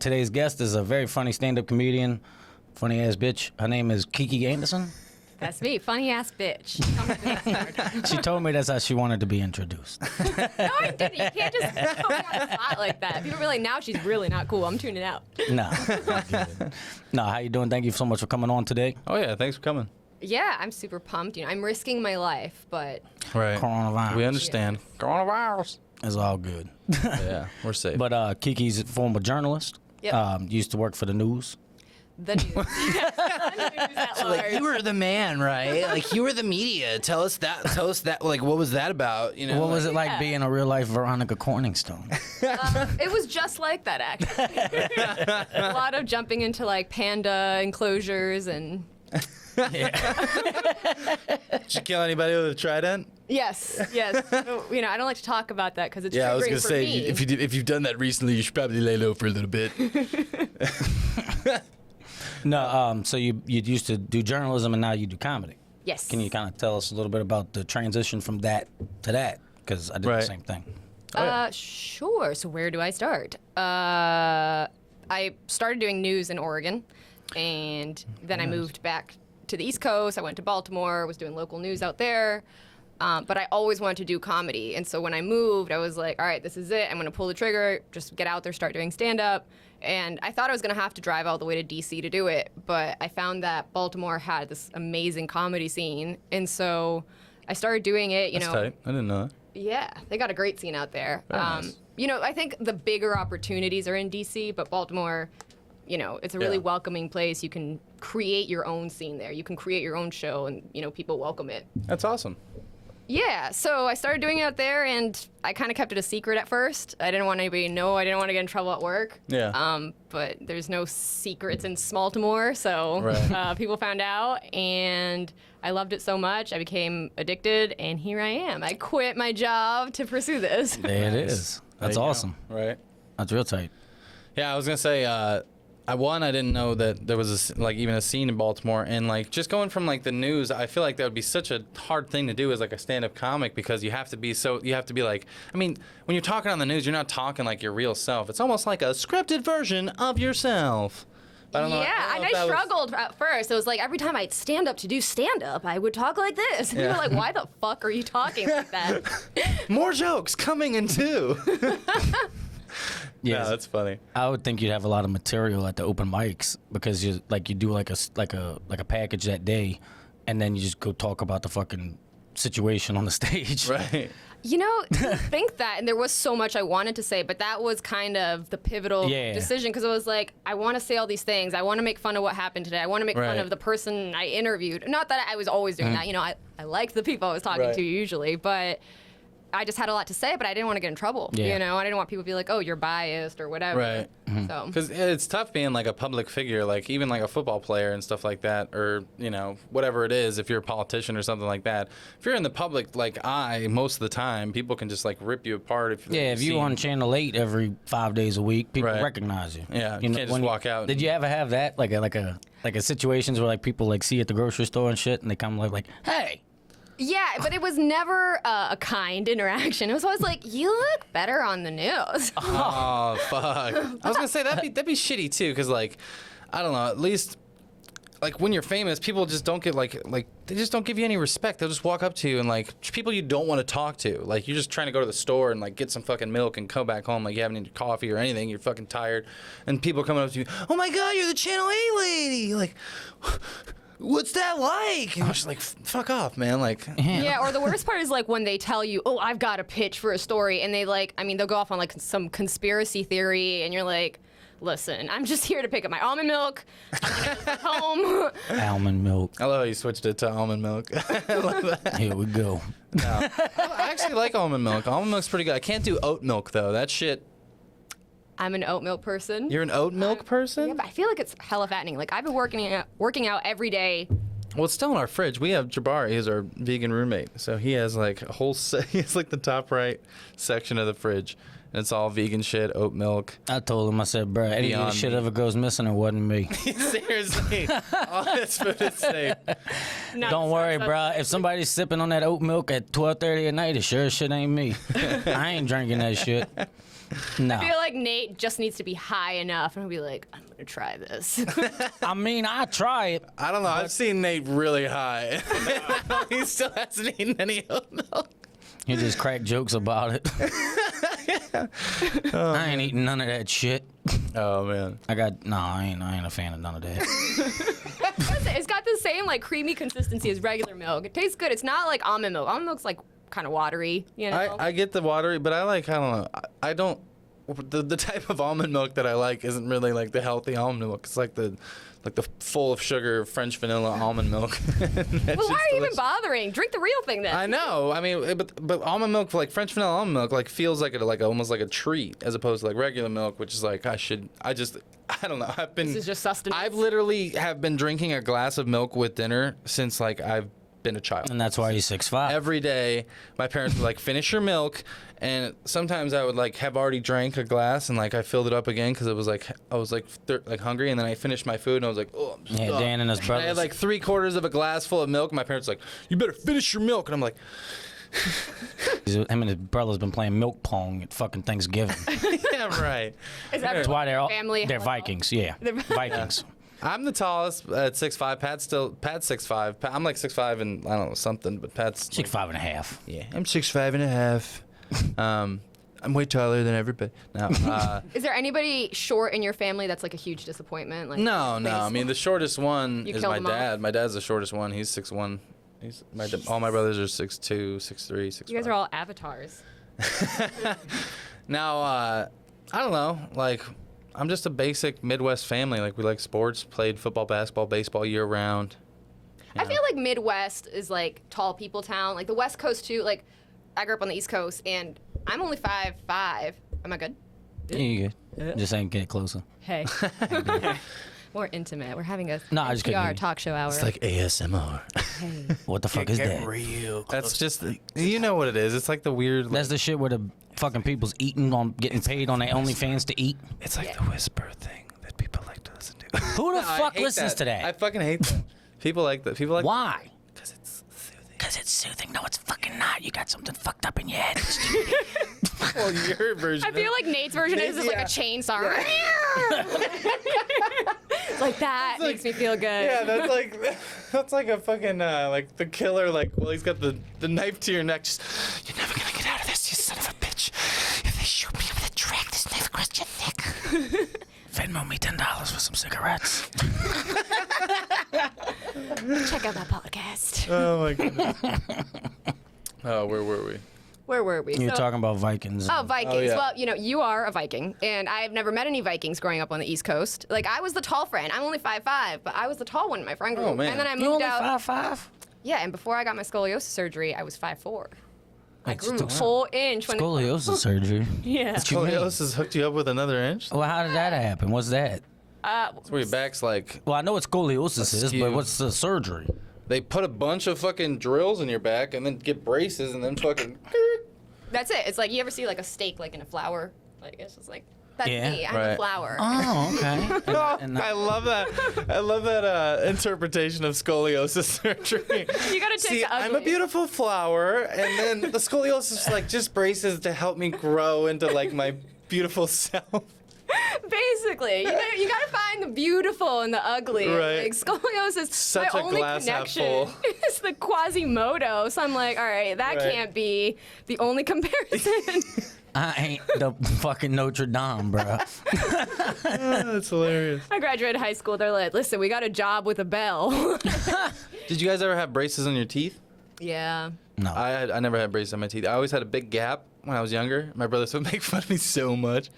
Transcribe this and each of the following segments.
Today's guest is a very funny stand-up comedian, funny-ass bitch. Her name is Kiki Andersen. That's me, funny ass bitch. She told me that's how she wanted to be introduced. No, I didn't. You can't just put me on the spot like that. People are like, now she's really not cool. I'm tuning out. No. No, how you doing? Thank you so much for coming on today. Oh yeah, thanks for coming. Yeah, I'm super pumped. You know, I'm risking my life, but Right. Coronavirus. We understand. Coronavirus. It's all good. Yeah, we're safe. But Kiki's a former journalist. Yep. Used to work for the news. the news. The news at So, like, large. you were the man, right? Like, you were the media. Tell us that. Like, what was that about? You know, What was it like Yeah. being a real-life Veronica Corningstone? It was just like that, actually. A lot of jumping into like panda enclosures and Did you kill anybody with a trident? yes. You know, I don't like to talk about that because it's Yeah, I was triggering gonna for say me. if you've done that recently, you should probably lay low for a little bit. No, so you used to do journalism and now you do comedy. Yes. Can you kind of tell us a little bit about the transition from that to that? Because I did the Right. same thing. Sure. So where do I start? I started doing news in Oregon, and then I moved back to the East Coast. I went to Baltimore, was doing local news out there. But I always wanted to do comedy. And so when I moved, I was like, all right, this is it. I'm going to pull the trigger, just get out there, start doing stand-up. And I thought I was going to have to drive all the way to D.C. to do it. But I found that Baltimore had this amazing comedy scene. And so I started doing it, you That's know. tight. I didn't know that. Yeah, they got a great scene out there. Very nice. You know, I think the bigger opportunities are in D.C., but Baltimore, you know, it's a really Yeah. welcoming place. You can create your own scene there. You can create your own show, and, you know, people welcome it. That's awesome. Yeah, so I started doing it out there, and I kind of kept it a secret at first. I didn't want anybody to know. I didn't want to get in trouble at work. Yeah. But there's no secrets in Smaltimore, so Right. people found out, and I loved it so much. I became addicted, and here I am. I quit my job to pursue this. There it is. That's There you go. awesome. Right. That's real tight. Yeah, I was gonna say, I didn't know that there was even a scene in Baltimore, and like just going from like the news, I feel like that would be such a hard thing to do as like a stand-up comic because you have to be like, I mean, when you're talking on the news, you're not talking like your real self. It's almost like a scripted version of yourself. I don't know. Yeah, and if I that was- struggled at first. It was like every time I'd stand up to do stand up, I would talk like this. And Yeah. people were like, why the fuck are you talking like that? More jokes coming in two. Yeah, Yeah, that's funny. I would think you'd have a lot of material at the open mics because you do like a package that day, and then you just go talk about the fucking situation on the stage. Right. You know, to think that, and there was so much I wanted to say, but that was kind of the pivotal Yeah. decision because it was like, I want to say all these things. I want to make fun of what happened today. I want to make fun Right. of the person I interviewed. Not that I was always doing that. You know, I liked the people I was talking Right. to usually, but I just had a lot to say, but I didn't want to get in trouble. Yeah. You know, I didn't want people to be like, oh, you're biased or whatever. Right. So. Because it's tough being like a public figure, like even like a football player and stuff like that, or you know whatever it is. If you're a politician or something like that, if you're in the public like eye most of the time, people can just like rip you apart. If You on Channel 8 every 5 days a week, people Right. recognize you. Yeah, you can't just when walk out Did you ever have that like a situations where like people like see you at the grocery store and shit, and they come like hey. Yeah, but it was never a kind interaction. It was always like, you look better on the news. Oh fuck! I was gonna say that'd be shitty too, because like I don't know, at least like when you're famous, people just don't get like they just don't give you any respect. They'll just walk up to you and like people you don't want to talk to. Like you're just trying to go to the store and like get some fucking milk and come back home like you haven't eaten coffee or anything. You're fucking tired, and people coming up to you, oh my god, you're the Channel 8 lady. You're like, what's that like? And I was just like, fuck off, man. Like, Yeah, or the worst part is like when they tell you, oh, I've got a pitch for a story, and they like, I mean, they'll go off on like some conspiracy theory, and you're like, listen, I'm just here to pick up my almond milk. I'm gonna go home. Almond milk. I love how you switched it to almond milk. I love that. Here we go. No. I actually like almond milk. Almond milk's pretty good. I can't do oat milk though. That shit. I'm an oat milk person. You're an oat milk person? Yeah, but I feel like it's hella fattening. Like I've been working out every day. Well, it's still in our fridge. We have Jabari. He's our vegan roommate. So he has like a whole he has like the top right section of the fridge. And it's all vegan shit, oat milk. I told him, I said, bruh, any of Beyond this shit me. ever goes missing, it wasn't me. Seriously. All this food is safe. Don't worry, bruh. If somebody's sipping on that oat milk at 12:30 at night, it sure as shit ain't me. I ain't drinking that shit. No. I feel like Nate just needs to be high enough, and he'll be like, I'm gonna try this. I mean, I try it. I don't know. I've seen Nate really high. He still hasn't eaten any oat milk. He just crack jokes about it. I ain't eating none of that shit. Oh man. I ain't a fan of none of that. It's got the same like creamy consistency as regular milk. It tastes good. It's not like almond milk. Almond milk's like kind of watery, you know. I get the watery, but I don't know. I don't. The type of almond milk that I like isn't really like the healthy almond milk. It's like the full of sugar French vanilla almond milk. Well, why are you even bothering? Drink the real thing then. I know. I mean, but almond milk, like French vanilla almond milk, like feels like almost like a treat as opposed to like regular milk, which is like I don't know. This is just sustenance. I've literally have been drinking a glass of milk with dinner since like I've been a child. And that's why he's 6'5". Every day, my parents would like finish your milk, and sometimes I would like have already drank a glass and like I filled it up again because it was like I was like hungry, and then I finished my food and I was like, oh, I'm Yeah, stuffed. Dan and his I brothers. had like 3/4 of a glass full of milk. My parents were like, you better finish your milk, and I'm like, Him and his brother's been playing milk pong at fucking Thanksgiving. yeah, right. Is that That's why they're all family? they're Vikings. Yeah, Vikings. I'm the tallest at 6'5". Pat's 6'5". I'm like 6'5" and I don't know something, but Pat's 6'5.5". Yeah, I'm 6'5.5". I'm way taller than everybody. No, Is there anybody short in your family that's like a huge disappointment? Like no. I mean, the shortest one You is killed my them all? dad. My dad's the shortest one. He's 6'1". All my brothers are 6'2", 6'3", 6'5". you guys are all avatars. Now, I don't know. Like, I'm just a basic Midwest family. Like, we like sports, played football, basketball, baseball year round. I feel like Midwest is like tall people town. Like the West Coast too. Like I grew up on the East Coast, and I'm only 5'5". Am I good? Yeah, you good. Just ain't get closer. Hey. More intimate. We're having a No, I just couldn't hear NPR you. talk show hour. It's like ASMR. hey. What the fuck is that? Real. That's just, you know what it is. It's like the weird. That's the shit where the fucking people's eating on getting paid on their OnlyFans to eat. It's like the whisper thing that people like to listen to. Who the I fuck hate listens to that? I fucking hate that. People like that. People like. Why? Because it's soothing. Because it's soothing. No, it's fucking not. You got something fucked up in your head. Well, your version. I feel like Nate's version is like a Yeah. chainsaw. Like that makes me feel good. Yeah, that's like a fucking like the killer. Like, well, he's got the knife to your neck. Just, you're never gonna get out of this, you son of a bitch. If they shoot me, I'm gonna drag this knife across your neck. Venmo me $10 for some cigarettes. Check out that podcast. Oh my goodness. Oh, where were we? Where were we? You were So- talking about Vikings. Oh, Vikings. Oh, yeah. Well, you know, you are a Viking, and I've never met any Vikings growing up on the East Coast. Like, I was the tall friend. I'm only 5'5", but I was the tall one in my friend group. Oh, man. And then I You moved only out. 5'5"? Yeah, and before I got my scoliosis surgery, I was 5'4". I Like, grew a still- whole inch when Scoliosis surgery. Yeah. What you mean? Scoliosis hooked you up with another inch? Well, how did that happen? What's that? That's where your back's like. Well, I know what scoliosis is, Askew. but what's the surgery? They put a bunch of fucking drills in your back and then get braces and then fucking. That's it. It's like, you ever see like a steak like in a flour? Like, it's just like, that's Yeah. me. I'm Right. a flour. Oh, okay. I love that. I love that interpretation of scoliosis surgery. You gotta take See, the ugly. I'm a beautiful flower, and then the scoliosis like just braces to help me grow into like my beautiful self. Basically, you gotta find the beautiful and the ugly. Right. Like scoliosis, Such my a only glass half connection full. is the Quasimodo. So I'm like, all right, that Right. can't be the only comparison. I ain't the fucking Notre Dame, bro. That's hilarious. I graduated high school. They're like, listen, we got a job with a bell. Did you guys ever have braces on your teeth? Yeah. No. I never had braces on my teeth. I always had a big gap when I was younger. My brothers would make fun of me so much.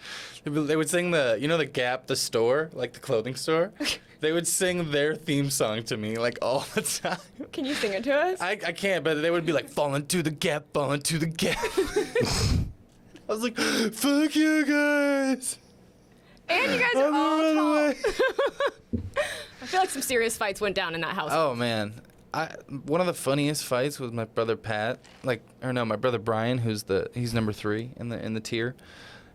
They would sing the Gap, the store, like the clothing store. They would sing their theme song to me like all the time. Can you sing it to us? I can't, but they would be like, falling to the gap, falling to the gap. I was like, fuck you guys. And you guys I'm are all gonna run tall. away. I feel like some serious fights went down in that house. Oh man, one of the funniest fights was my brother Pat, my brother Brian, he's number 3 in the tier.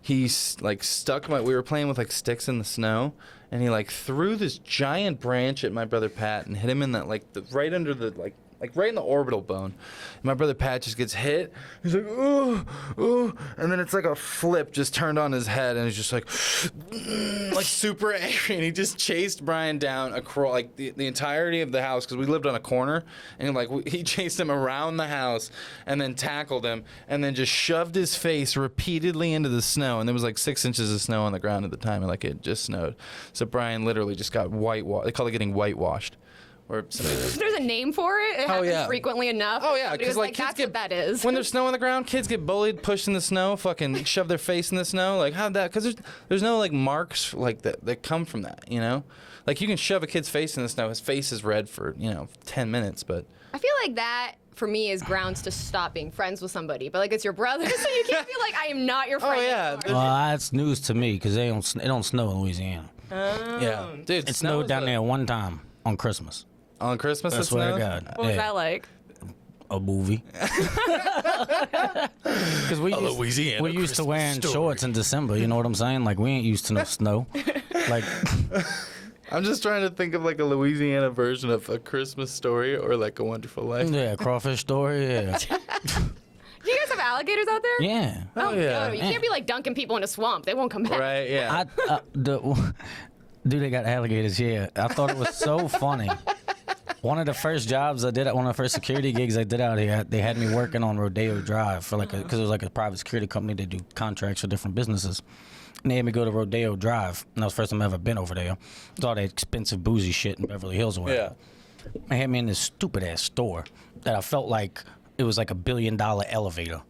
He's like we were playing with like sticks in the snow, and he like threw this giant branch at my brother Pat and hit him in that right under the like right in the orbital bone. And my brother Pat just gets hit. He's like, ooh, ooh, and then it's like a flip just turned on his head, and he's just like super angry, and he just chased Brian down across like the entirety of the house because we lived on a corner, and like he chased him around the house, and then tackled him, and then just shoved his face repeatedly into the snow, and there was like 6 inches of snow on the ground at the time, and like it just snowed. So Brian literally just got whitewashed. They call it getting whitewashed. Or There's a name for it. It happens frequently enough. Oh yeah, because like that's what that is. When there's snow on the ground, kids get bullied, pushed in the snow, fucking shove their face in the snow. Like how'd that? Because there's no like marks like that come from that. You know, like you can shove a kid's face in the snow. His face is red for 10 minutes, but I feel like that for me is grounds to stop being friends with somebody. But like it's your brother, so you can't be like I am not your friend. Oh yeah, anymore. Well, that's news to me because it don't snow in Louisiana. yeah, dude. It snowed down there one time on Christmas. On Christmas, I it swear to snowed? God. What was that like? A movie. Because we used to wearing shorts in December. You know what I'm saying? Like we ain't used to no snow. Like I'm just trying to think of like a Louisiana version of A Christmas Story or like A Wonderful Life. yeah, crawfish story. Yeah, Do you guys have alligators out there? yeah. Oh yeah. no, you can't be like dunking people in a swamp. They won't come back. Right? Yeah. Dude, they got alligators here. I thought it was so funny. One of the first jobs I did, one of the first security gigs I did out here, they had me working on Rodeo Drive for because it was like a private security company. They do contracts for different businesses. And they had me go to Rodeo Drive. And that was the first time I ever been over there. It's all that expensive boozy shit in Beverly Hills or whatever. Yeah. They had me in this stupid ass store that I felt like it was like $1 billion elevator.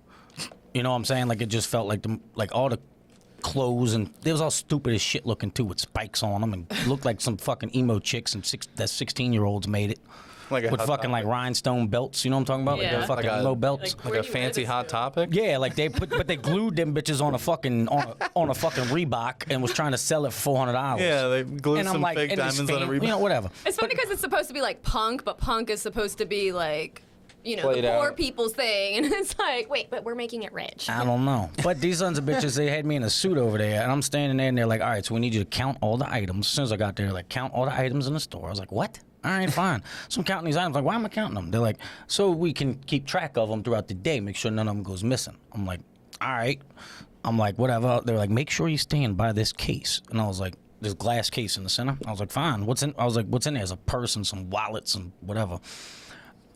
You know what I'm saying? Like it just felt like all the clothes and they was all stupid as shit looking too with spikes on them and looked like some fucking emo chicks and that 16-year-olds made it. Like a with Hot fucking like Topic. rhinestone belts, you know what I'm talking about? Yeah. Like the fucking Like a- emo belts. Like, Like Where a do you wear fancy this Hot to? Topic? Yeah, like but they glued them bitches on a fucking on a fucking Reebok and was trying to sell it for $400. Yeah, they glued and I'm some like, fake and it's diamonds on a fan- Reebok. You know, whatever. It's funny because it's supposed to be like punk, but punk is supposed to be like, the Played poor out. people's thing. And it's like, wait, but we're making it rich. I don't know. But these sons of bitches, they had me in a suit over there, and I'm standing there, and they're like, all right, so we need you to count all the items. As soon as I got there, like, count all the items in the store. I was like, what? All right, fine. So I'm counting these items. Like, why am I counting them? They're like, so we can keep track of them throughout the day, make sure none of them goes missing. I'm like, all right. I'm like, whatever. They're like, make sure you stand by this case. And I was like, this glass case in the center. I was like, fine. What's in? I was like, what's in there? There's a purse and some wallets and whatever.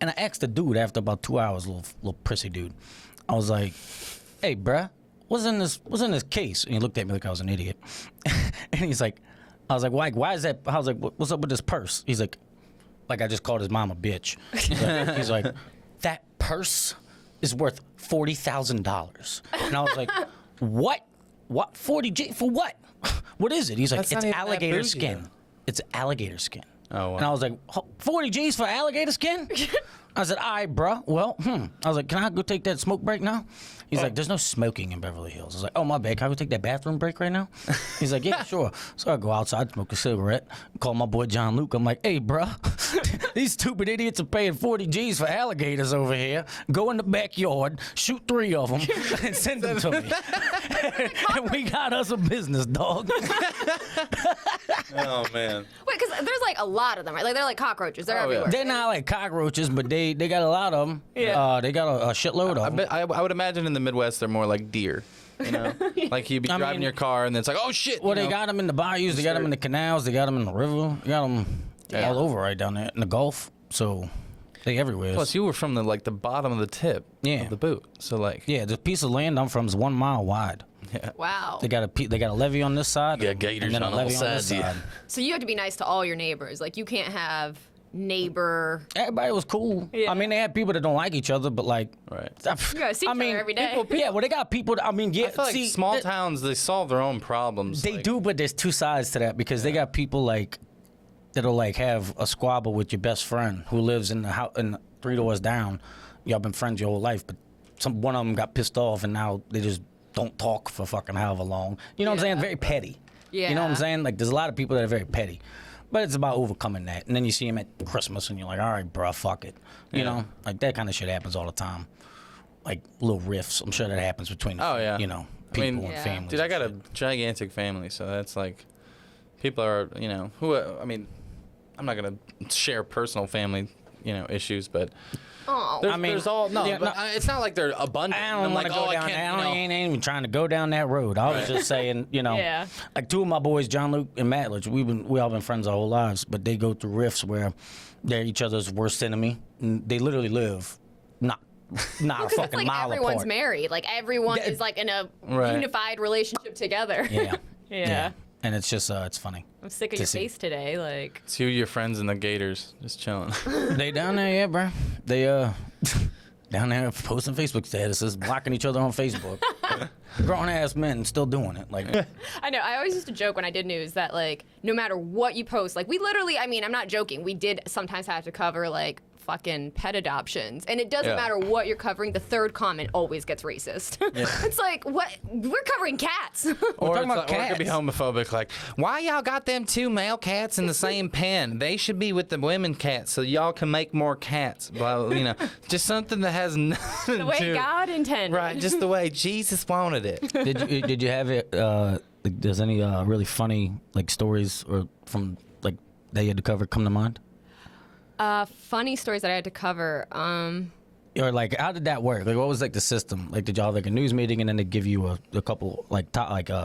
And I asked the dude after about 2 hours, little prissy dude. I was like, "Hey, bruh, what's in this case?" And he looked at me like I was an idiot. And he's like, "I was like, why is that?" I was like, "What's up with this purse?" He's like I just called his mom a bitch. He's like, "That purse is worth $40,000." And I was like, "What? What 40G for what? What is it?" He's like, That's not "It's even that alligator bougie, skin. though." It's alligator skin." Oh, wow. And I was like, 40 G's for alligator skin? I said, all right, bro. Well, I was like, can I go take that smoke break now? He's like, there's no smoking in Beverly Hills. I was like, oh, my bad. Can I go take that bathroom break right now? He's like, yeah, sure. So I go outside, smoke a cigarette, call my boy John Luke. I'm like, hey, bro, these stupid idiots are paying 40 G's for alligators over here. Go in the backyard, shoot 3 of them, and send them to me. And we got us a business, dog. Oh, man. Wait, because there's like a lot of them, right? Like they're like cockroaches. They're Oh, yeah. everywhere. They're not like cockroaches, but they got a lot of them. Yeah. They got a shitload of them. I would imagine in the Midwest they're more like deer. You know, like you'd be I driving mean- your car and then it's like, oh shit. Well, you they know? got them in the bayous, they got them in the canals, they got them in the river, they got them all over right down there in the Gulf. So they everywhere. Plus, you were from the bottom of the tip Yeah. of the boot, so like Yeah, the piece of land I'm from is 1 mile wide. Wow. They got a levee on this side, You got gators and then a on all levee on this sides, yeah. side. So you have to be nice to all your neighbors. Like you can't have neighbor. Everybody was cool. Yeah. I mean, they had people that don't like each other, but like, right. You gotta see each other every day. Yeah, well, they got people. I mean, yeah. I feel like see, small th- towns they solve their own problems. They like- do, but there's 2 sides to that because they got people like that'll like have a squabble with your best friend who lives in the house in 3 doors down. Y'all been friends your whole life, but one of them got pissed off and now they just don't talk for fucking however long. You know what I'm saying? Very petty. You know what I'm Yeah. saying? Like there's a lot of people that are very petty. But it's about overcoming that. And then you see him at Christmas and you're like, all right, bruh, fuck it. You know? Like that kind of shit happens all the time. Like little riffs. I'm sure that happens between, Oh, yeah. you know, I mean, people and Yeah. families. Dude, I and got a shit. gigantic family, so that's like, people are, who, I mean, I'm not gonna share personal family, issues, but. Oh, There's all no, yeah, but no. It's not like they're abundant. I don't I'm want like, to go oh, down. I can't, I ain't even trying to go down that road. I was just saying, Yeah. like two of my boys, John Luke and Matt Litch, we all been friends our whole lives, but they go through rifts where they're each other's worst enemy. And they literally live not a Because fucking it's like mile everyone's apart. married. Like everyone is like in a Right. unified relationship together. Yeah. Yeah. And it's just it's funny. I'm sick of To your see. face today. Like, Two of your friends in the Gators just chilling. They down there, yeah, bro. They down there posting Facebook statuses, blocking each other on Facebook. Grown ass men still doing it. Like, I know. I always used to joke when I did news that like no matter what you post, like we literally, I mean, I'm not joking. We did sometimes have to cover like fucking pet adoptions, and it doesn't Yeah. matter what you're covering. The third comment always gets racist. It's like, what? We're covering cats. Or, talking about or it could be cats. homophobic, like, why y'all got them two male cats in the same pen? They should be with the women cats so y'all can make more cats. Blah, just something that has nothing The way to God intended. right, just the way Jesus wanted it. did you have it? Like, does any really funny like stories or from like that you had to cover come to mind? Funny stories that I had to cover. Or like, how did that work? Like, what was like the system? Like, did y'all have like a news meeting and then they give you a couple like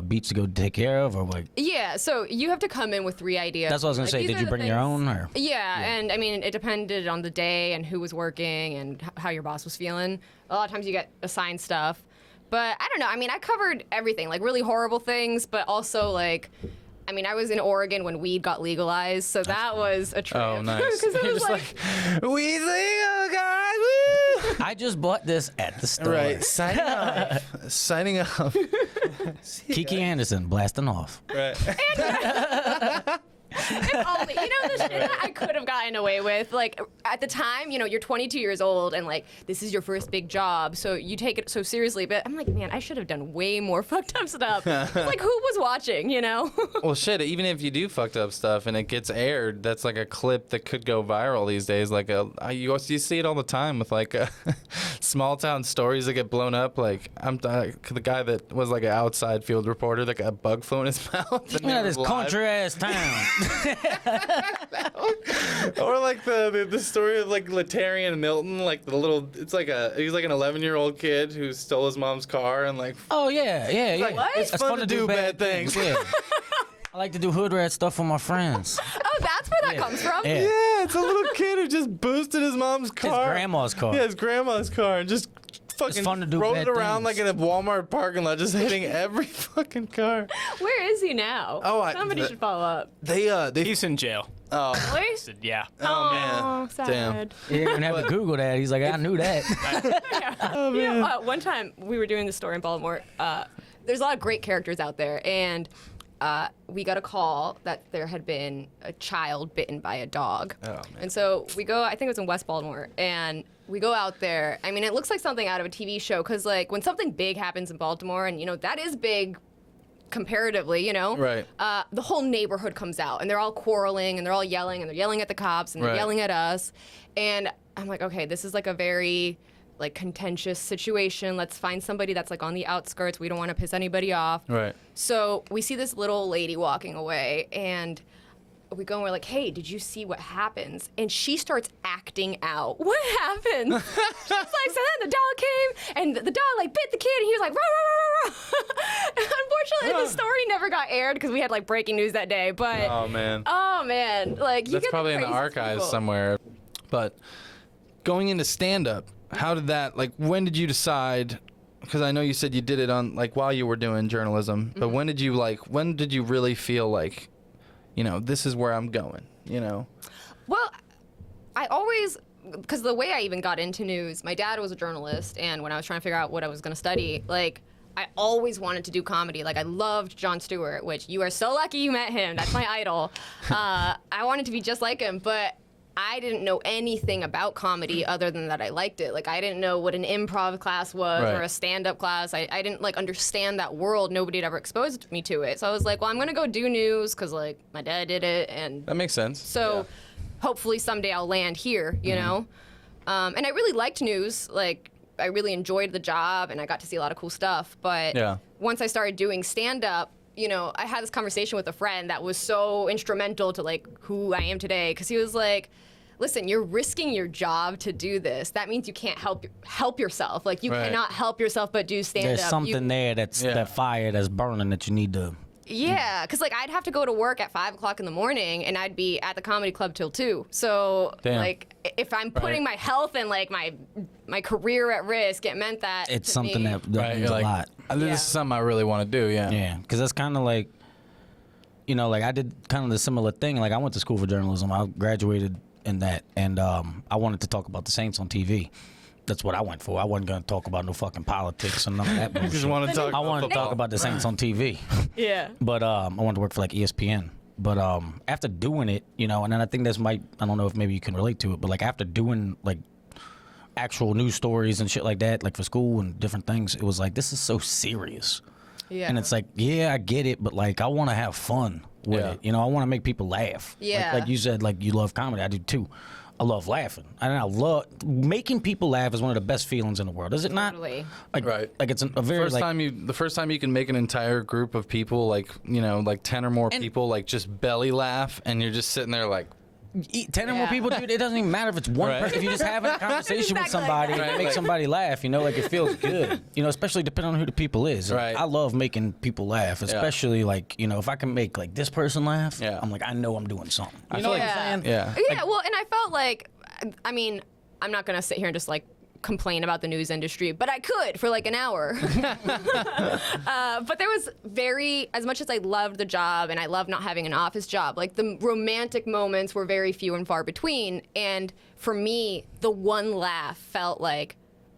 beats to go take care of, or like? Yeah, so you have to come in with 3 ideas. That's what I was gonna Like, say. these Did are you the bring your things- own or? Yeah, and I mean, it depended on the day and who was working and how your boss was feeling. A lot of times you get assigned stuff. But I don't know. I mean, I covered everything, like really horrible things, but also like, I mean, I was in Oregon when weed got legalized, so that was a trip. Oh, nice. 'Cause it You're was just like, we legal, guys. Woo! I just bought this at the store. Right, signing off. Signing off. Kiki Andersen blasting off. Right. if only, the shit that I could have gotten away with. Like at the time, you're 22 years old and like this is your first big job, so you take it so seriously. But I'm like, man, I should have done way more fucked up stuff. Like who was watching, Well, shit, even if you do fucked up stuff and it gets aired, that's like a clip that could go viral these days. Like, you see it all the time with like small town stories that get blown up. Like, the guy that was like an outside field reporter that got a bug flew in his mouth. And they were This live. country ass town. Or like the story of like Latarian Milton, like he's like an 11-year-old kid who stole his mom's car and like. Oh yeah. What? It's fun to do bad things. Yeah. I like to do hood rat stuff with my friends. Oh, that's where that comes from. Yeah. Yeah, it's a little kid who just boosted his mom's car. grandma's car. Yeah, his grandma's car, and just fucking fun to do rode bad it around things. like in a Walmart parking lot, just hitting every fucking car. Where is he now? Oh, somebody should follow up. They He's in jail. oh Really? Said, yeah. oh man, Oh, sad. damn. You didn't even have to Google that. He's like, I knew that. Oh man. One time we were doing the story in Baltimore. There's a lot of great characters out there, and we got a call that there had been a child bitten by a dog. Oh, man. And so we go, I think it was in West Baltimore, and we go out there. I mean, it looks like something out of a TV show, because like when something big happens in Baltimore, and that is big comparatively, Right. the whole neighborhood comes out, and they're all quarreling, and they're all yelling, and they're yelling at the cops, and they're Right. yelling at us. And I'm like, okay, this is like a very like contentious situation. Let's find somebody that's like on the outskirts. We don't want to piss anybody off. Right. So we see this little lady walking away, and we go and we're like, hey, did you see what happens? And she starts acting out. What happened? She's like, so then the dog came, and the dog like bit the kid, and he was like, rah, rah, rah, rah. Unfortunately, the story never got aired because we had like breaking news that day. But Oh man. like you That's get probably in the crazy archives people. somewhere. But going into stand-up, how did that, like, when did you decide, because I know you said you did it on, like, while you were doing journalism, but when did you really feel like, this is where I'm going, Well, I always, because the way I even got into news, my dad was a journalist, and when I was trying to figure out what I was going to study, like, I always wanted to do comedy. Like, I loved Jon Stewart, which you are so lucky you met him. That's my idol. I wanted to be just like him, but I didn't know anything about comedy other than that I liked it. Like, I didn't know what an improv class was Right. or a stand-up class. I didn't, like, understand that world. Nobody had ever exposed me to it. So I was like, well, I'm going to go do news because, like, my dad did it, and That makes sense. so hopefully someday I'll land here, you know? And I really liked news. Like, I really enjoyed the job, and I got to see a lot of cool stuff. But Yeah. once I started doing stand-up, I had this conversation with a friend that was so instrumental to, like, who I am today. Because he was like, listen, you're risking your job to do this. That means you can't help yourself. Like, you cannot help yourself but do stand-up. There's something there that fire that's burning that you need to. Yeah, because like I'd have to go to work at 5 o'clock in the morning, and I'd be at the comedy club till 2. So like, if I'm putting my health and like my career at risk, it meant that It's to something me. that means a lot. This is something I really want to do. Yeah. Yeah, because that's kind of like, like I did kind of the similar thing. Like I went to school for journalism. I graduated in that, and I wanted to talk about the Saints on TV. That's what I went for. I wasn't going to talk about no fucking politics and none of that bullshit. Just want to talk. I wanted to talk about the Saints on TV. Yeah. But I wanted to work for like ESPN. But after doing it, and then I think I don't know if maybe you can relate to it, but like after doing like actual news stories and shit like that, like for school and different things, it was like, this is so serious. Yeah. And it's like, yeah, I get it, but like I want to have fun with it. I want to make people laugh. Yeah. Like you said, like you love comedy. I do too. I love laughing. And I love making people laugh is one of the best feelings in the world. Is it not? Totally. Like, Right. Like it's a very The first time you can make an entire group of people, like, like 10 or more people, like just belly laugh, and you're just sitting there like, 10 or more people, dude. It doesn't even matter if it's one Right. person. If you're just having a conversation with Exactly. somebody and Right. make somebody laugh, like it feels good. Especially depending on who the people is. Right. I love making people laugh, especially like if I can make like this person laugh. Yeah. I'm like, I know I'm doing something. You I know feel what like- I'm saying? yeah. Yeah, well, and I felt like, I mean, I'm not gonna sit here and just like complain about the news industry, but I could for like an hour. But there was as much as I loved the job and I loved not having an office job, like the romantic moments were very few and far between. And for me, the one laugh felt like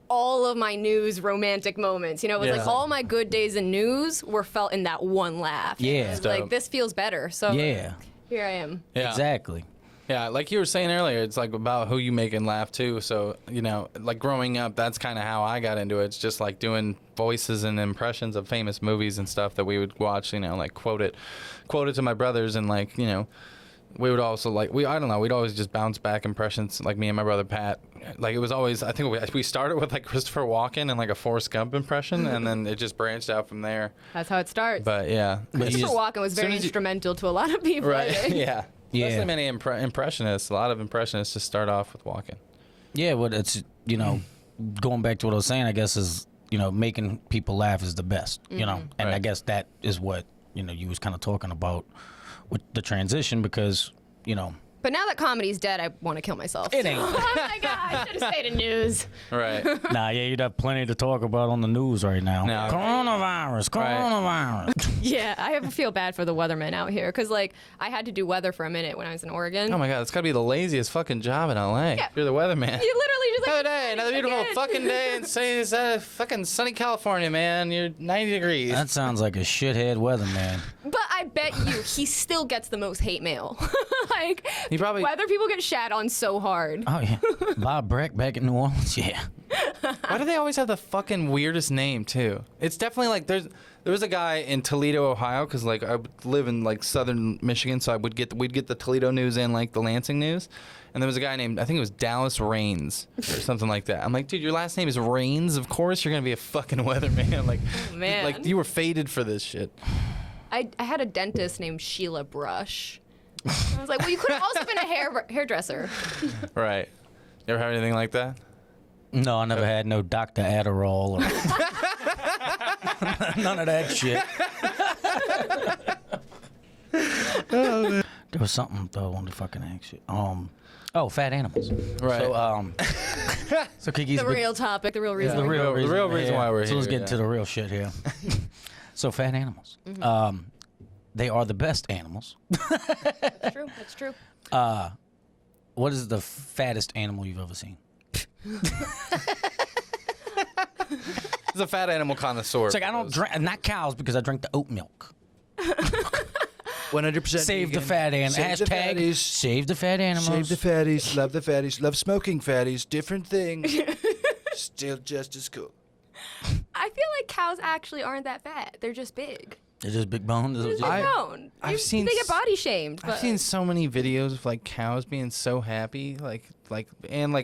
all of my news romantic moments. It was like all my good days in news were felt in that one laugh. Yeah. It was like, this feels better. So Yeah. here I am. yeah. Exactly. Yeah, like you were saying earlier, it's like about who you make and laugh too. So, like growing up, that's kind of how I got into it. It's just like doing voices and impressions of famous movies and stuff that we would watch, like quote it to my brothers, and like, we would also like, we'd always just bounce back impressions, like me and my brother Pat. Like it was always, I think we started with like Christopher Walken and like a Forrest Gump impression, and then it just branched out from there. That's how it starts. But yeah. Christopher Walken was very instrumental to a lot of people. I Right, think. yeah. Yeah. Especially many impressionists. A lot of impressionists just start off with Walken. Yeah, but it's going back to what I was saying, I guess is making people laugh is the best. And Right. I guess that is what you was kind of talking about with the transition, because But now that comedy's dead, I want to kill myself. It ain't. Oh my god, I should have stayed in news. Right. Nah, yeah, you'd have plenty to talk about on the news right now. No. Coronavirus. Yeah, I feel bad for the weathermen out here because like I had to do weather for a minute when I was in Oregon. Oh my God, it's gotta be the laziest fucking job in LA. Yeah. You're the weatherman. You literally just like Another day, another beautiful again. fucking day in fucking sunny California, man. You're 90 degrees. That sounds like a shithead weatherman. But I bet you he still gets the most hate mail. Like He probably- weather people get shat on so hard. Oh, yeah. Bob Breck back in New Orleans? Yeah. Why do they always have the fucking weirdest name too? It's definitely like there was a guy in Toledo, Ohio, because like I would live in like southern Michigan, so we'd get the Toledo news and like the Lansing news, and there was a guy named, I think it was Dallas Rains or something like that. I'm like, dude, your last name is Rains. Of course you're gonna be a fucking weatherman. Like, man. like you were fated for this shit. I had a dentist named Sheila Brush. I was like, well, you could have also been a hairdresser. Right. You ever have anything like that? No, I never had no Dr. Adderall or none of that shit. There was something though I wanted to fucking ask you. Fat animals. Right. So Kiki's The real topic, the real reason. The real reason why we're So let's here, get to the real shit here. So fat animals. They are the best animals. That's true. That's true. What is the fattest animal you've ever seen? He's a fat animal connoisseur. It's like I don't drink, not cows, because I drink the oat milk. 100% Save the vegan. fat animals. Save the Hashtag fatties. save the fat animals. Save the fatties. Love the fatties. Love smoking fatties. Different thing. Still just as cool. I feel like cows actually aren't that fat. They're just big. They're just big boned. Is what It's you- just known. I've seen They get s- body shamed. I've seen so many videos of like cows being so happy, and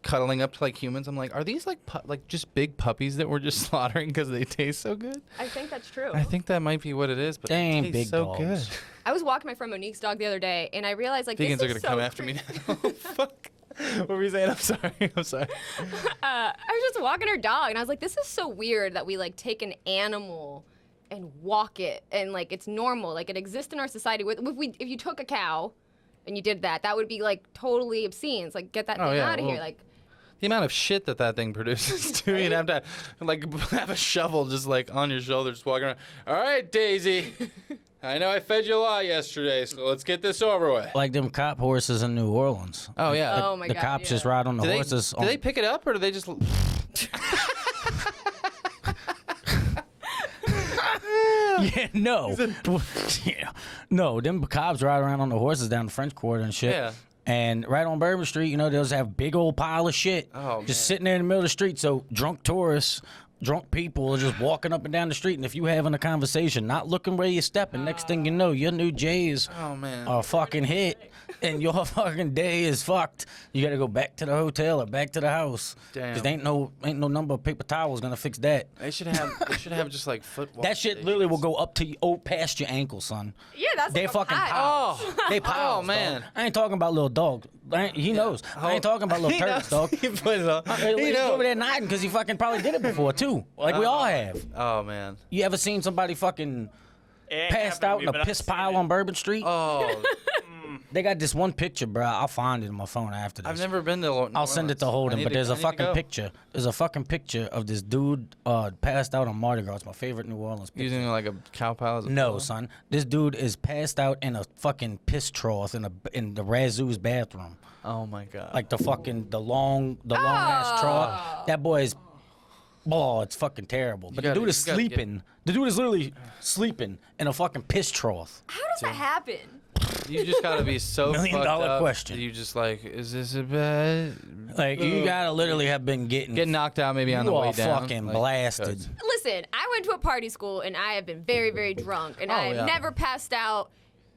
cuddling up to like humans. I'm like, are these like just big puppies that we're just slaughtering because they taste so good? I think that's true. I think that might be what it is, but They they ain't taste big so dogs. good. I was walking my friend Monique's dog the other day, and I realized like Vegans this are is gonna so come after me now. Oh, fuck. What were you saying? I'm sorry. I'm sorry. I was just walking her dog, and I was like, this is so weird that we like take an animal and walk it, and like it's normal, like it exists in our society. If you took a cow and you did that, that would be like totally obscene. It's like, get that Oh, thing yeah, out of here. well- Like, The amount of shit that thing produces too. You'd have to like have a shovel just like on your shoulder, just walking around. All right, Daisy. I know I fed you a lot yesterday, so let's get this over with. Like them cop horses in New Orleans. Oh yeah. oh my The god, cops just yeah. ride on the do they, horses. do they pick it up or do they just? Yeah, no. Yeah. No, them cops ride around on the horses down the French Quarter and shit. Yeah. And right on Bourbon Street, you know, they'll just have big old pile of shit. Oh, just man. sitting there in the middle of the street. So drunk tourists, drunk people are just walking up and down the street. And if you having a conversation, not looking where you're stepping, next thing you know, your new J's Oh man. are fucking hit. And your fucking day is fucked. You gotta go back to the hotel or back to the house. Damn. Cause ain't no number of paper towels gonna fix that. They should have just like foot. That shit literally will go up to past your ankle, son. Yeah, that's They like fucking a pile. piles. They piles. Oh, man. dog. I ain't talking about little dog. He knows. I ain't talking about little turds, dog. He put it on. He's over there nodding because he fucking probably did it before too. Like we all have. Oh man. You ever seen somebody fucking It passed happened out to in me, a but I've piss seen pile it. on Bourbon Street? Oh, They got this one picture, bro. I'll find it in my phone after this. I've never been to. I'll send it to Holden, but there's a fucking picture. There's a fucking picture of this dude passed out on Mardi Gras. It's my favorite New Orleans picture. Using like a cow pile as a No, pillow? son. This dude is passed out in a fucking piss trough in the Razoo's bathroom. Oh my god. Like the long ass trough. That boy is. Oh, it's fucking terrible. But gotta- the dude is you gotta get- sleeping. The dude is literally sleeping in a fucking piss trough. How does that happen? you just gotta be so $1 million fucked up question. that you just like, is this a bad? Like you gotta literally have been getting. Get knocked out maybe on You the way are down. fucking like, blasted. 'cause- Listen, I went to a party school and I have been very, very drunk, and I have yeah. never passed out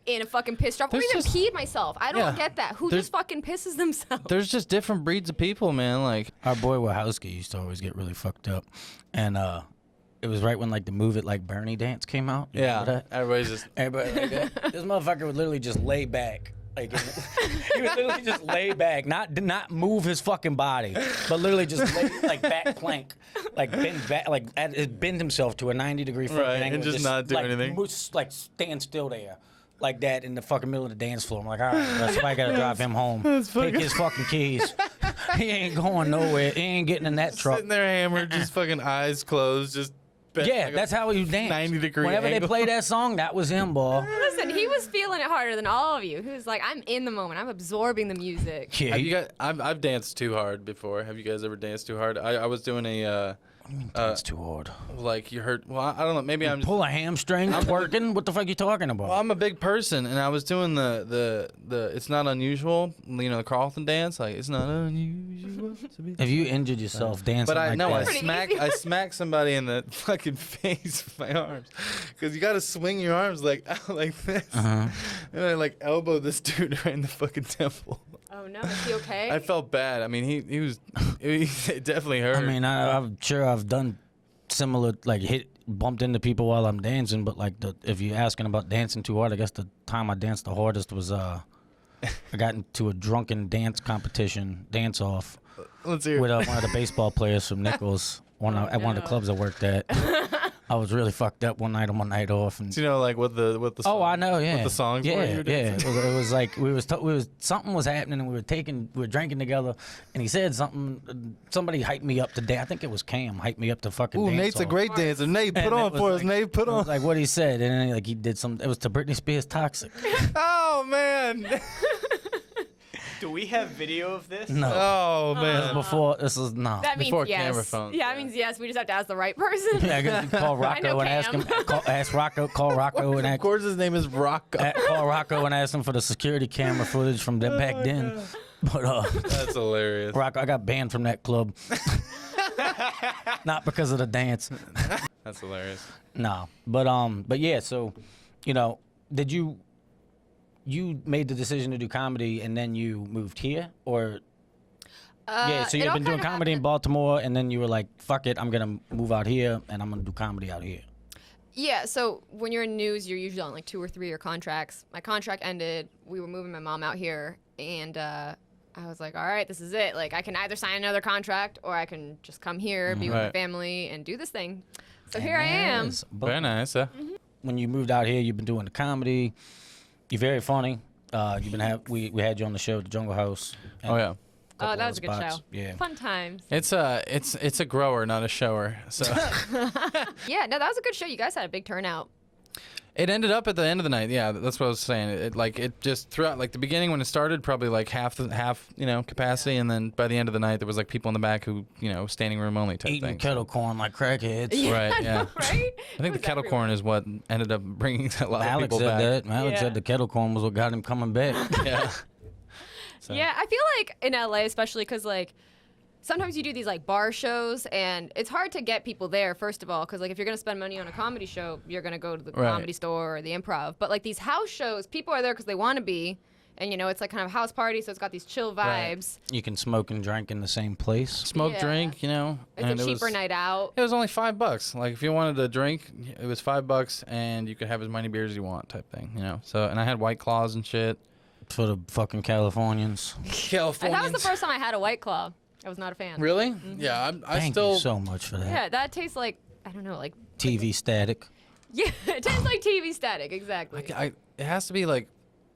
in a fucking piss drop or There's even just- peed myself. I don't Yeah. get that. Who There's- just fucking pisses themselves? There's just different breeds of people, man. Like, Our boy Wachowski used to always get really fucked up, and it was right when like the Move It Like Bernie dance came out. You remember that? everybody's just. Everybody like that. This motherfucker would literally just lay back. Like he would literally just lay back, not move his fucking body, but literally just lay, like back plank, like bend back, like bend himself to a 90-degree fucking Right, angle, and just not do like, anything. like stand still there, like that in the fucking middle of the dance floor. I'm like, all right, bro, somebody gotta drive him home. Take his fucking keys. He ain't going nowhere. He ain't getting in that truck. Sitting there hammered, just fucking eyes closed, just. bent Yeah, like a that's how he danced. 90-degree Whenever angle. they play that song, that was him, boy. Listen, he was feeling it harder than all of you. He was like, I'm in the moment. I'm absorbing the music. Yeah, Have you guys? I've danced too hard before. Have you guys ever danced too hard? I was doing a that's too hard. like you heard. Well, I don't know. Maybe I'm just. Pull a hamstring, twerking. What the fuck you talking about? Well, I'm a big person, and I was doing the it's not unusual, you know, the Carlton dance. Like it's not unusual to be. If you injured yourself dancing But I like know that, Pretty I easy. smacked somebody in the fucking face with my arms, because you got to swing your arms like out like this, and I like elbowed this dude right in the fucking temple. Oh no, is he okay? I felt bad. I mean, he was it definitely hurt. I mean, I'm sure I've done similar, like bumped into people while I'm dancing. But like, if you're asking about dancing too hard, I guess the time I danced the hardest was I got into a drunken dance competition, dance off, Let's hear. with one of the baseball players from Nichols, at one of the clubs I worked at. I was really fucked up one night on my night off, and Do you know like what the oh, song- I know, yeah. what the songs yeah, were you were yeah. dancing? It was like something was happening, and we were drinking together, and he said something. Somebody hyped me up to dance. I think it was Cam hyped me up to fucking. Ooh, dance Nate's a off. great dancer. Nate, And put it on was for us. like- Nate, put It was on. like what he said, and then like he did some. It was to Britney Spears "Toxic." Oh man. Do we have video of this? No, Oh this man. was before this was no. that means before yes. camera phones, Yeah, yeah. that means yes. We just have to ask the right person. Yeah, I guess you call I know Rocco and ask Cam. him. Call Rocco and Of ask. course, his name is Rocco. Call Rocco and ask him for the security camera footage from that back then. But That's hilarious. Rocco, I got banned from that club. Not because of the dance. That's hilarious. No, but yeah. So, did you made the decision to do comedy and then you moved here, or? Yeah, so you've been doing comedy in Baltimore, and then you were like, "Fuck it, I'm gonna move out here, and I'm gonna do comedy out here." Yeah, so when you're in news, you're usually on like 2 or 3 year contracts. My contract ended. We were moving my mom out here, and I was like, all right, this is it. Like, I can either sign another contract or I can just come here, be with my family, and do this thing. So here I am. Very nice. When you moved out here, you've been doing the comedy. You're very funny. We had you on the show, The Jungle House. Oh yeah. Oh, that was a good spots. show. Yeah. Fun times. It's a grower, not a shower. So Yeah, no, that was a good show. You guys had a big turnout. it ended up at the end of the night. Yeah, that's what I was saying. It just throughout like the beginning when it started, probably like half capacity, and then by the end of the night there was like people in the back who standing room only type Eating thing. kettle corn like crackheads. Right. Yeah. Right? I think the kettle corn is what ended up bringing a lot of Alex people said back. that. Alex Yeah. said the kettle corn was what got him coming back. Yeah. So. Yeah, I feel like in LA, especially because like sometimes you do these like bar shows, and it's hard to get people there. First of all, because like if you're gonna spend money on a comedy show, you're gonna go to the Right. Comedy Store or the Improv. But like these house shows, people are there because they want to be, and it's like kind of a house party, so it's got these chill Right. vibes. You can smoke and drink in the same place. Smoke, Yeah. drink, It's and a it cheaper was, night out. It was only $5. Like if you wanted a drink, it was $5, and you could have as many beers as you want, type thing. So, and I had White Claws and shit. For the fucking Californians. That was the first time I had a White Claw. I was not a fan. Really? Yeah, I Thank still. you so much for that. Yeah, that tastes like I don't know, like TV static. yeah, it tastes like TV static. Exactly. It has to be like,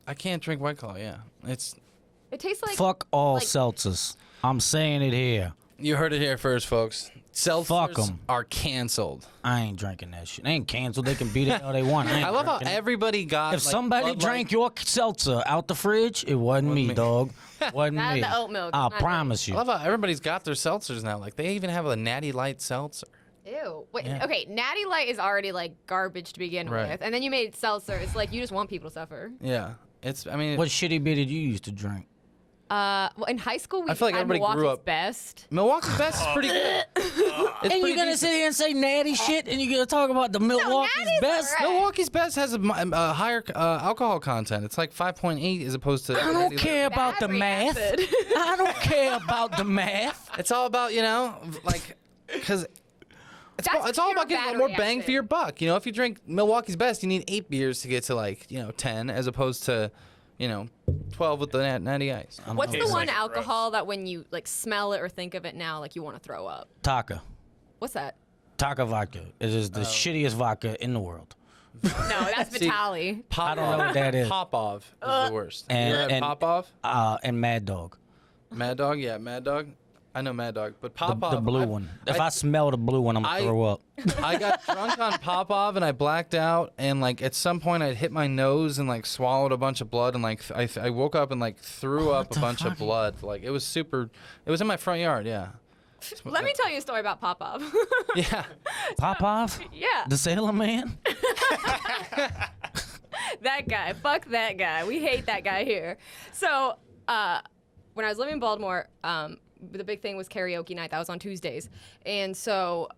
I can't drink White Claw. Yeah, It tastes like Fuck all like- seltzers. I'm saying it here. you heard it here first, folks. Fuck Seltzers 'em. are canceled. I ain't drinking that shit. They ain't canceled. They can beat it all they want. I I love how drinking it. everybody got. If like, somebody Bud drank Light. your seltzer out the fridge, it wasn't me, me. dog. Wasn't Not me. the oat milk. I Not me. promise I you. love how everybody's got their seltzers now. Like they even have a Natty Light seltzer. Ew. Wait, Yeah. okay, Natty Light is already like garbage to begin Right. with. And then you made seltzer. It's like you just want people to suffer. Yeah, I mean, What shitty beer did you used to drink? Well, in high school, we I feel like had everybody grew Milwaukee's up- Best. Milwaukee's Best is pretty good. And you're gonna sit here and say natty shit, and you're gonna talk about the Milwaukee's natty's best? alright. Milwaukee's Best has a higher alcohol content. It's like 5.8 as opposed to. I don't care about the Battery math. acid. I don't care about the math. It's all about like, because it's That's all pure about getting battery more bang acid. for your buck. If you drink Milwaukee's Best, you need 8 beers to get to like 10, as opposed to 12 with the natty ice. What's the Tastes one like alcohol that when you like smell it or think of it now, like you want to throw up? Taka. What's that? Taka vodka. It is the shittiest vodka in the world. No, that's See, Vitali. Pop I don't know what that is. Popov is the worst. And- you ever had and- Popov? And Mad Dog. Mad Dog? Yeah, Mad Dog. I know Mad Dog, but The, Popov. the blue one. If I smell the blue one, I'm going to throw up. I got drunk on Popov and I blacked out, and like at some point I hit my nose and like swallowed a bunch of blood, and like I woke up and like threw up a bunch of blood. Like it was super. It was in my front yard. Yeah. Let me tell you a story about Popov. Yeah. Popov? Yeah, The Sailor Man? that guy. Fuck that guy. We hate that guy here. So, when I was living in Baltimore, the big thing was karaoke night. That was on Tuesdays, and so.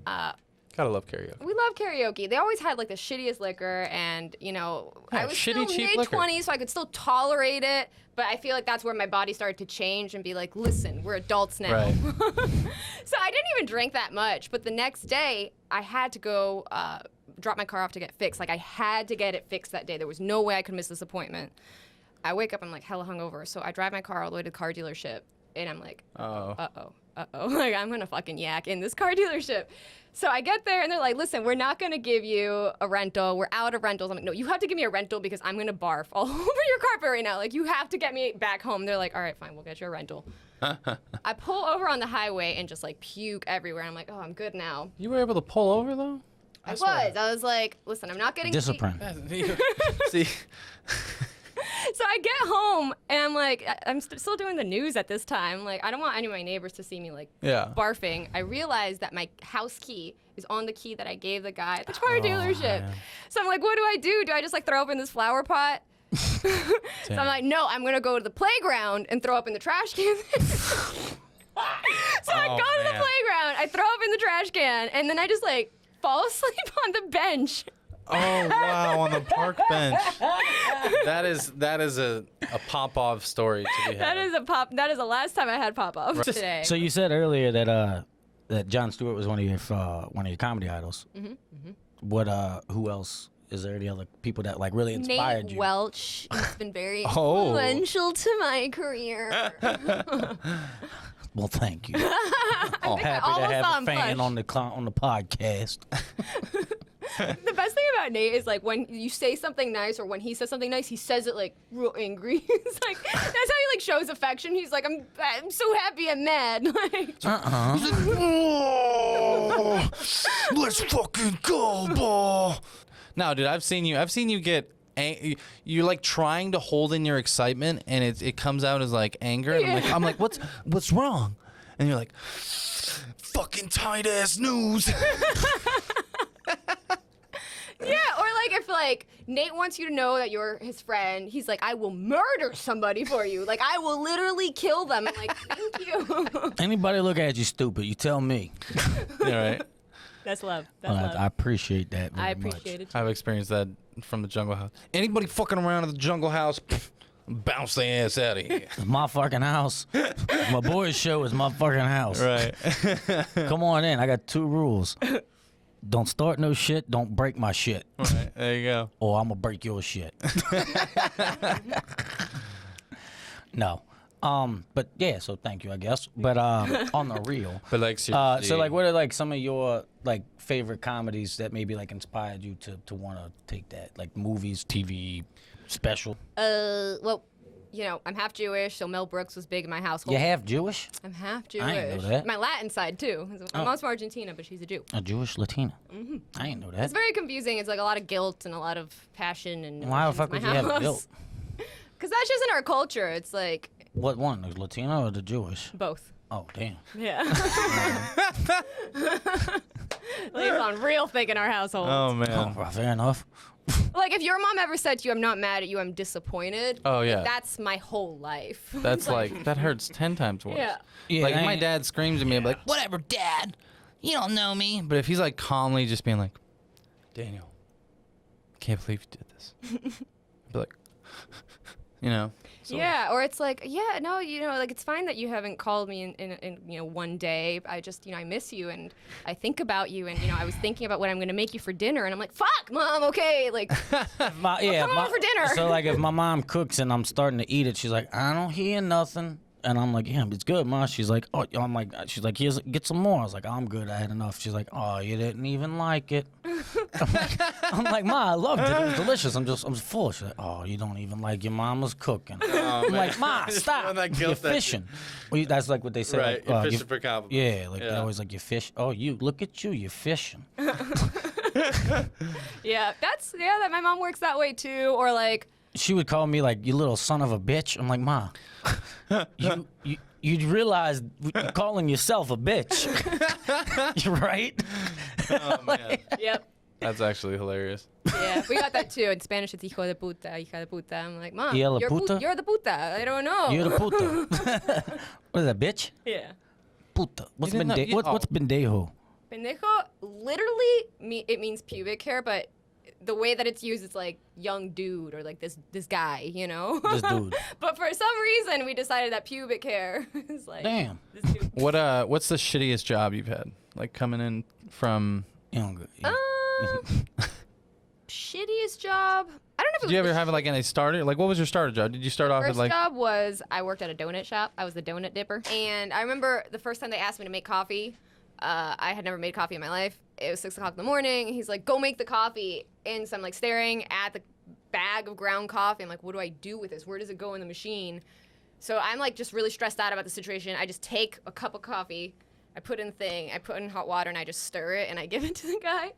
Gotta love karaoke. We love karaoke. They always had like the shittiest liquor, and I was shitty, still cheap liquor. mid-20s, so I could still tolerate it. But I feel like that's where my body started to change and be like, listen, we're adults now. Right. So I didn't even drink that much. But the next day, I had to go drop my car off to get fixed. Like I had to get it fixed that day. There was no way I could miss this appointment. I wake up, I'm like hella hungover, so I drive my car all the way to the car dealership, and I'm like, Oh. like I'm gonna fucking yak in this car dealership. So I get there and they're like, listen, we're not gonna give you a rental. We're out of rentals. I'm like, no, you have to give me a rental because I'm gonna barf all over your carpet right now. Like you have to get me back home. They're like, all right, fine, we'll get you a rental. I pull over on the highway and just like puke everywhere. I'm like, oh, I'm good now. You were able to pull over though. I was like, listen, I'm not getting Discipline. See. So I get home and I'm like, I'm still doing the news at this time. Like, I don't want any of my neighbors to see me like Yeah. barfing. I realized that my house key is on the key that I gave the guy at the car dealership. man. So I'm like, what do I do? Do I just like throw up in this flower pot? So I'm like, no, I'm gonna go to the playground and throw up in the trash can. So I go to the man. playground, I throw up in the trash can, and then I just like fall asleep on the bench. Oh wow, on the park bench. That is a pop-off story to be had. That is the last time I had pop off today. So you said earlier that that Jon Stewart was one of your comedy idols. What who else? Is there any other people that like really inspired Nate you? Welch has been very Oh. influential to my career. Well, thank you. I Happy to almost saw have a him fan flush. on the podcast. The best thing about Nate is like when you say something nice or when he says something nice, he says it like real angry. It's like that's how he like shows affection. He's like, I'm so happy I'm mad. Like, Oh, let's fucking go, ball. No, dude, I've seen you get. You're like trying to hold in your excitement, and it comes out as like anger. And I'm like, what's wrong? And you're like, Fucking tight ass news. yeah, or like if like Nate wants you to know that you're his friend, he's like, I will murder somebody for you. Like I will literally kill them. I'm like, thank you. Anybody look at you stupid, you tell me. yeah, right. That's love. I appreciate that very I much. appreciate it. I've experienced that from the Jungle House. Anybody fucking around at the Jungle House, bounce their ass out of here. It's my fucking house. My boy's show is my fucking house. Right. Come on in. I got 2 rules. Don't start no shit. Don't break my shit. Right. There you go. Or I'm gonna break your shit. No. But yeah, so thank you, I guess. But on the real. But like, So seriously, like, what are like some of your like favorite comedies that maybe like inspired you to want to take that, like movies, TV, special? Well, you know, I'm half Jewish, so Mel Brooks was big in my household. You half Jewish? I'm half Jewish. I didn't know that. My Latin side too. My mom's from Argentina, but she's a Jew. A Jewish Latina? I didn't know that. It's very confusing. It's like a lot of guilt and a lot of passion and. Why the fuck emotions would in you my have house. guilt? Because that's just in our culture. It's like What one? The Latino or the Jewish? both. Oh damn. Yeah. Leaves on real thick in our household. oh man. Oh, well, fair enough. Like if your mom ever said to you, "I'm not mad at you, I'm disappointed." Oh, yeah. That's my whole life. That's like that hurts 10 times worse. Yeah. Yeah, Like if I my ain't- dad screams at me, I'm like, whatever, Dad. You don't know me. But if he's like calmly just being like, Daniel, can't believe you did this. I'd be like, you know. So, Yeah, or it's like, yeah, no, you know, like it's fine that you haven't called me in you know, one day. I just, you know, I miss you and I think about you and, you know, I was thinking about what I'm gonna make you for dinner and I'm like, fuck, Mom, okay, like, Come over for dinner. So like, if my mom cooks and I'm starting to eat it, she's like, I don't hear nothing, and I'm like, yeah, it's good, Ma. She's like, oh, I'm like, she's like, here's, get some more. I was like, I'm good, I had enough. She's like, oh, you didn't even like it. I'm like, Ma, I loved it. It was delicious. I'm full. She's like, oh, you don't even like your mama's cooking. I'm like, Ma, stop. that You're guilt that you- fishing. Well, that's like what they say. Right, Like, you're you- fishing for compliments. Yeah, like they Yeah. always like, you fish. Oh, you look at you, you're fishing. yeah, that my mom works that way too, or like, She would call me like, you little son of a bitch. I'm like, Ma, you realize you're calling yourself a bitch, right? Oh, man. yep. That's actually hilarious. Yeah, we got that too. In Spanish, it's hijo de puta, hija de puta. I'm like, Mom, Hija de you're, puta? you're the puta. I don't know. You're the puta. What is that, bitch? yeah. Puta. What's didn't know- bende- you- what's bendejo? Pendejo literally it means pubic hair, but the way that it's used, it's like young dude or like this guy, you know. This dude. But for some reason, we decided that pubic hair is like Damn. this dude. What's the shittiest job you've had? Like coming in from. You don't go- Shittiest job. I don't know if it Did was you ever the have like any starter? Like what was your starter job? Did you start off first with like? job was I worked at a donut shop. I was the donut dipper. And I remember the first time they asked me to make coffee, I had never made coffee in my life. It was 6 o'clock in the morning. He's like, go make the coffee. And so I'm like staring at the bag of ground coffee. I'm like, what do I do with this? Where does it go in the machine? So I'm like just really stressed out about the situation. I just take a cup of coffee, I put in the thing, I put in hot water, and I just stir it, and I give it to the guy.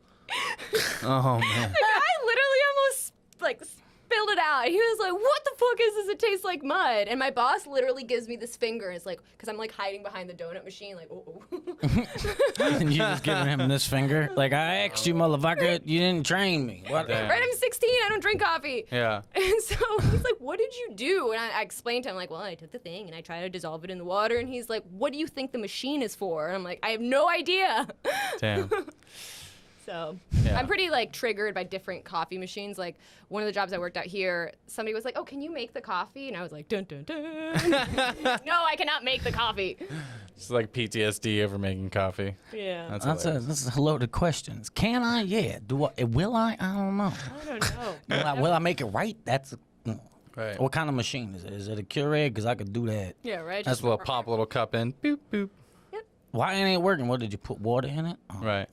Oh man. The guy literally almost like spilled it out. He was like, what the fuck is this? It tastes like mud. And my boss literally gives me this finger. It's like, because I'm like hiding behind the donut machine, like, oh. And you just giving him this finger? Like, I asked you, motherfucker, you didn't train me. What? Damn. Right, I'm 16, I don't drink coffee. Yeah. And so he's like, what did you do? And I explained to him, like, well, I took the thing and I tried to dissolve it in the water. And he's like, what do you think the machine is for? And I'm like, I have no idea. Damn. So Yeah. I'm pretty like triggered by different coffee machines. Like one of the jobs I worked at here, somebody was like, "Oh, can you make the coffee?" And I was like, "Dun dun dun." No, I cannot make the coffee. It's like PTSD over making coffee. Yeah. That's That's a loaded questions. Can I? Yeah. Do I? Will I? I don't know. I don't know. Will I make it right? That's. right. What kind of machine is it? Is it a Keurig? Because I could do that. Yeah, right. That's a little pop, little cup in. Boop boop. Why it ain't working? What did you put water in it? Oh. Right.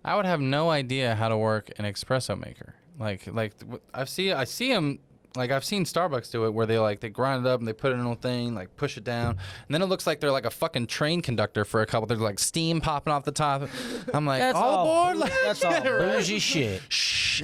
I would have no idea how to work an espresso maker. I see them. Like I've seen Starbucks do it, where they grind it up and they put it in a little thing, like push it down, and then it looks like they're like a fucking train conductor for a couple. There's like steam popping off the top. I'm like, That's all aboard! Like, That's all bougie shit. shh.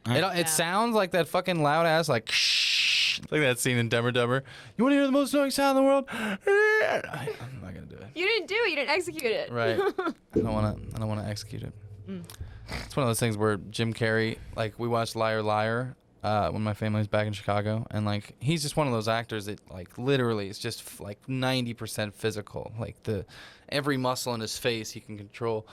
It sounds like that fucking loud ass like shh, like that scene in Dumb and Dumber. You want to hear the most annoying sound in the world? I'm not gonna do it. You didn't do it. You didn't execute it. Right. I don't want to execute it. It's one of those things where Jim Carrey, like we watched Liar Liar when my family was back in Chicago, and like he's just one of those actors that like literally is just like 90% physical. Like every muscle in his face he can control.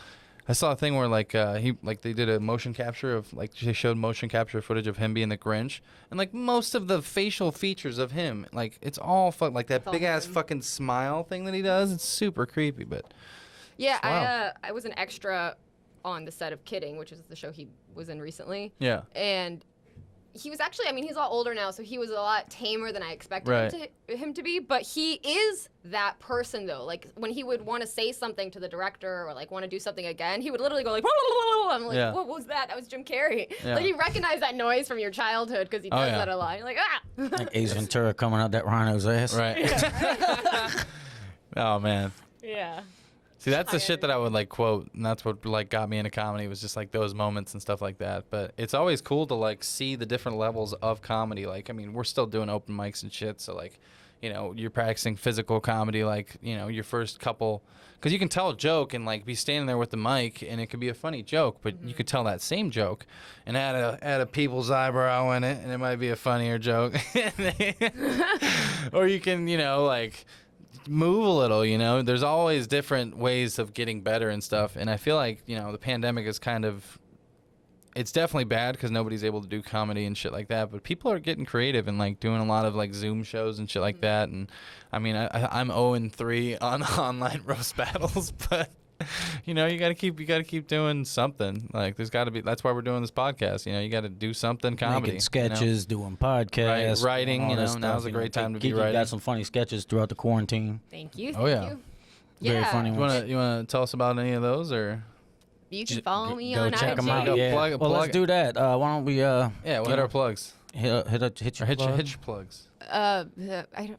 I saw a thing where they did a motion capture of they showed motion capture footage of him being the Grinch, and like most of the facial features of him, like it's all like that all big ass him. fucking smile thing that he does. It's super creepy, but Yeah, Wow. I was an extra on the set of Kidding, which is the show he was in recently. yeah. And he was actually, I mean, he's a lot older now, so he was a lot tamer than I expected him to be. But he is that person, though. Like, when he would want to say something to the director or, like, want to do something again, he would literally go, like, I'm like, Yeah. what was that? That was Jim Carrey. Yeah. Like, you recognize that noise from your childhood because he does yeah. that a lot. You're like, ah! Like Ace Ventura coming out that rhino's ass. Right. Oh man. Yeah. See, that's the shit that I would like quote, and that's what like got me into comedy was just like those moments and stuff like that. But it's always cool to like see the different levels of comedy. Like, I mean, we're still doing open mics and shit, so like, you know, you're practicing physical comedy, like, you know, your first couple, because you can tell a joke and like be standing there with the mic, and it could be a funny joke, but you could tell that same joke and add a people's eyebrow in it, and it might be a funnier joke, or you can, you know, like move a little, you know. There's always different ways of getting better and stuff, and I feel like, you know, the pandemic is kind of, it's definitely bad because nobody's able to do comedy and shit like that, but people are getting creative and like doing a lot of like Zoom shows and shit like that. And I mean, I'm 0-3 on online roast battles, but you know, you gotta keep doing something. Like there's gotta be, that's why we're doing this podcast, you know. You gotta do something comedy, Making sketches, doing podcasts, writing, all you that know, stuff, now's a you know. great time to be Kiki writing. got some funny sketches throughout the quarantine. Thank you. Oh, yeah. You. Very funny You ones. wanna tell us about any of those, or You can follow me Go on check IG. them out. Go Yeah. plug- Well, let's plug- do that. Why don't we? yeah, we'll hit our plugs hit or your hit your plug? plugs. I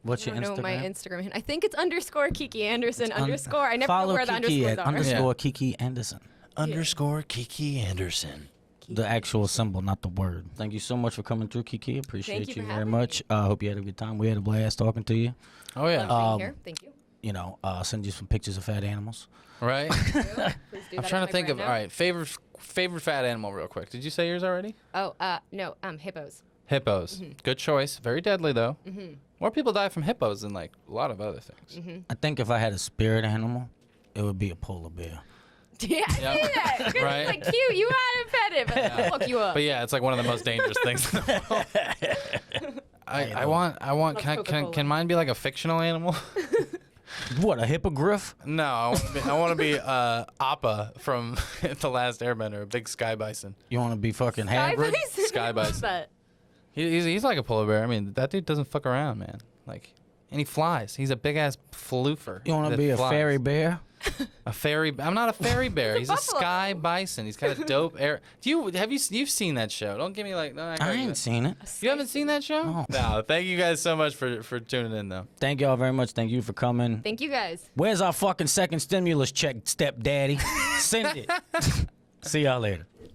What's don't your know my Instagram? Instagram. I think it's _ Kiki Andersen _ I never know Follow where the Kiki underscores at are. underscore Kiki Andersen. _ Kiki Andersen. The actual symbol, not the word. Thank you so much for coming through, Kiki. Appreciate you you for very having much. Hope you had a good time. We had a blast talking to you. Oh yeah, Love being here. Thank you. You know, send you some pictures of fat animals. right. Please do I'm that trying at to my think of, brand all now. right, favorite fat animal real quick. Did you say yours already? Oh, no, hippos. Hippos. Good choice. Very deadly though. More people die from hippos than like a lot of other things. I think if I had a spirit animal, it would be a polar bear. Yeah, I Yep. see that. 'Cause Right. It's like cute. You want to pet it, but it'll fuck you up. But yeah, it's like one of the most dangerous things in the world. I want. Coca-Cola. Can mine be like a fictional animal? What, a hippogriff? No, I want to be Appa from The Last Airbender, a big sky bison. You want to be fucking Sky Hagrid? bison? Sky What's bison. that? He's like a polar bear. I mean, that dude doesn't fuck around, man. Like, and he flies. He's a big ass floofer. You want to that be a flies. fairy bear? A fairy? I'm not a fairy bear. He's a buffalo. sky bison. He's got a dope air. You've seen that show? Don't give me like. No, I ain't seen it. You haven't seen that show? No. No. Thank you guys so much for tuning in though. Thank y'all very much. Thank you for coming. Thank you guys. Where's our fucking second stimulus check, stepdaddy? Send it. See y'all later.